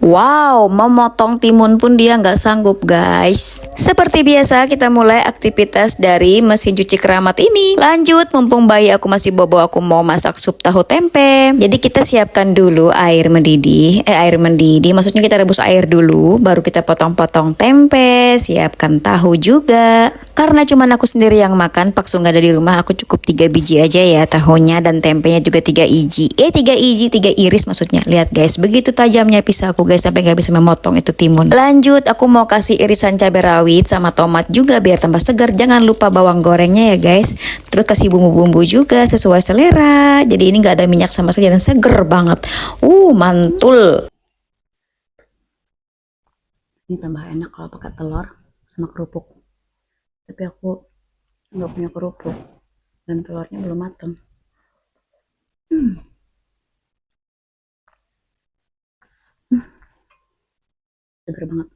Wow, memotong timun pun dia nggak sanggup guys. Seperti biasa kita mulai aktivitas dari mesin cuci keramat ini. Lanjut, mumpung bayi aku masih bobo, aku mau masak sup tahu tempe. Jadi kita siapkan dulu air mendidih. Air mendidih maksudnya kita rebus air dulu, baru kita potong-potong tempe. Siapkan tahu juga. Karena cuma aku sendiri yang makan, Paksu nggak ada di rumah, aku cukup 3 biji aja ya tahunya, dan tempenya juga 3 iji. 3 iris maksudnya. Lihat guys, begitu tajamnya pisau aku guys, sampai nggak bisa memotong itu timun. Lanjut, aku mau kasih irisan cabai rawit sama tomat juga biar tambah segar. Jangan lupa bawang gorengnya ya guys. Terus kasih bumbu-bumbu juga sesuai selera. Jadi ini nggak ada minyak sama sekali dan seger banget. Mantul. Ini tambah enak kalau pakai telur sama kerupuk. Tapi aku nggak punya kerupuk dan telurnya belum matang. Seger banget.